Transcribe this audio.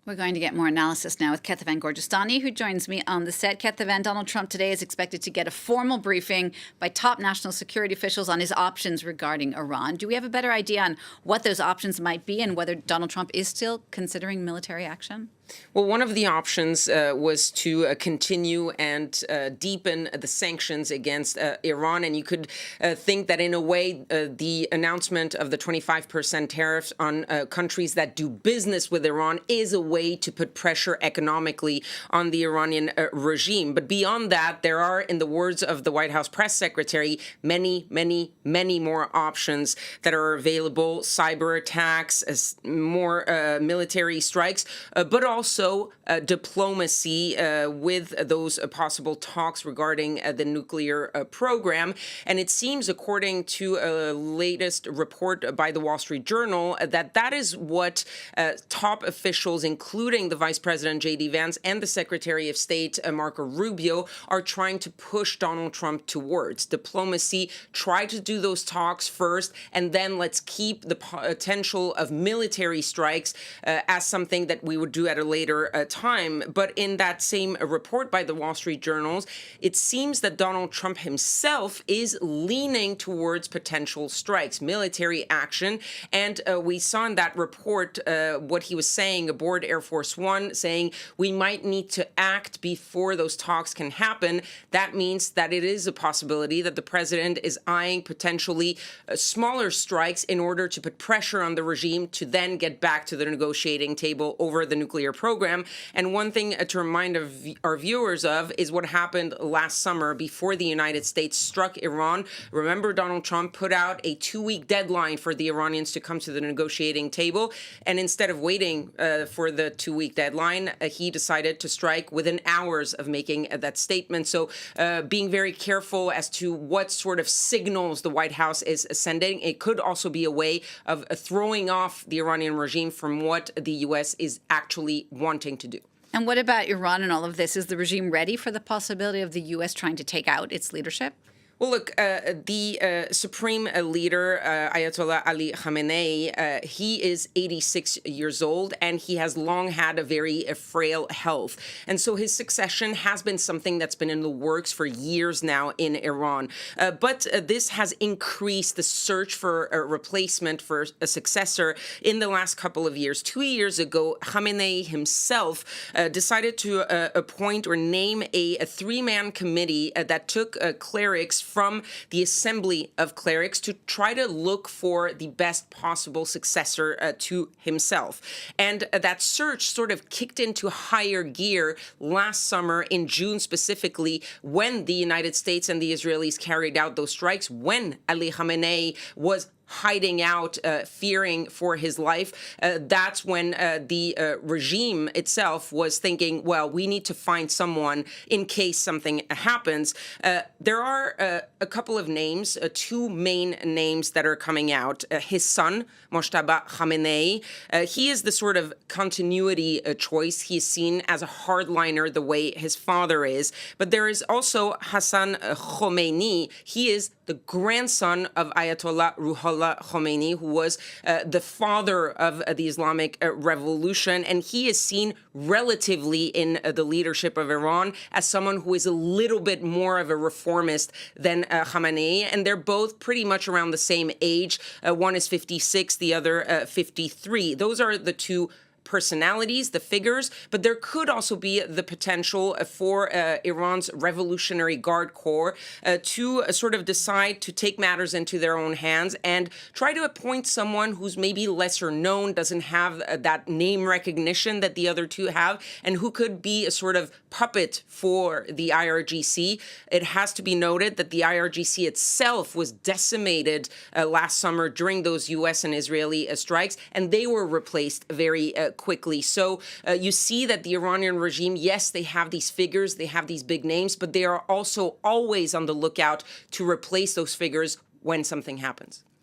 We're going to get more analysis now with Kethevane Gorjestani, who joins me on the set. Kethevane, Donald Trump today is expected to get a formal briefing by top national security officials on his options regarding Iran. Do we have a better idea on what those options might be and whether Donald Trump is still considering military action? Well, one of the options was to continue and deepen the sanctions against Iran. And you could think that in a way, the announcement of the 25% tariffs on countries that do business with Iran is a way to put pressure economically on the Iranian regime. But beyond that, there are, in the words of the White House press secretary, many, many, many more options that are available. Cyber attacks, more military strikes, but also diplomacy with those possible talks regarding the nuclear program. And it seems, according to a latest report by the Wall Street Journal, that is what top officials, including the Vice President J.D. Vance and the Secretary of State Marco Rubio, are trying to push Donald Trump towards. Diplomacy, try to do those talks first, and then let's keep the potential of military strikes as something that we would do at a later time. But in that same report by the Wall Street Journals, it seems that Donald Trump himself is leaning towards potential strikes, military action. And we saw in that report what he was saying aboard Air Force One, saying we might need to act before those talks can happen. That means that it is a possibility that the president is eyeing potentially smaller strikes in order to put pressure on the regime to then get back to the negotiating table over the nuclear program. And one thing to remind our viewers of is what happened last summer before the United States struck Iran. Remember, Donald Trump put out a 2-week deadline for the Iranians to come to the negotiating table. And instead of waiting for the 2-week deadline, he decided to strike within hours of making that statement. So being very careful as to what sort of signals the White House is sending. It could also be a way of throwing off the Iranian regime from what the U.S. is actually wanting to do. And what about Iran and all of this? Is the regime ready for the possibility of the U.S. trying to take out its leadership? Well, look, the supreme leader, Ayatollah Ali Khamenei, he is 86 years old, and he has long had a very frail health. And so his succession has been something that's been in the works for years now in Iran. But this has increased the search for a replacement, for a successor, in the last couple of years. 2 years ago, Khamenei himself decided to appoint or name a 3-man committee that took clerics from the assembly of clerics to try to look for the best possible successor to himself. And that search sort of kicked into higher gear last summer, in June specifically, when the United States and the Israelis carried out those strikes, when Ali Khamenei was hiding out, fearing for his life. That's when the regime itself was thinking, well, we need to find someone in case something happens. There are a couple of names, 2 main names that are coming out. His son, Mojtaba Khamenei, he is the sort of continuity choice. He's seen as a hardliner the way his father is. But there is also Hassan Khomeini. He is the grandson of Ayatollah Khamenei, who was the father of the Islamic Revolution, and he is seen relatively in the leadership of Iran as someone who is a little bit more of a reformist than Khamenei, and they're both pretty much around the same age. One is 56, the other 53. Those are the 2 personalities, the figures, but there could also be the potential for Iran's Revolutionary Guard Corps to sort of decide to take matters into their own hands and try to appoint someone who's maybe lesser known, doesn't have that name recognition that the other 2 have, and who could be a sort of puppet for the IRGC. It has to be noted that the IRGC itself was decimated last summer during those U.S. and Israeli strikes, and they were replaced very quickly. So you see that the Iranian regime, yes, they have these figures, they have these big names, but they are also always on the lookout to replace those figures when something happens.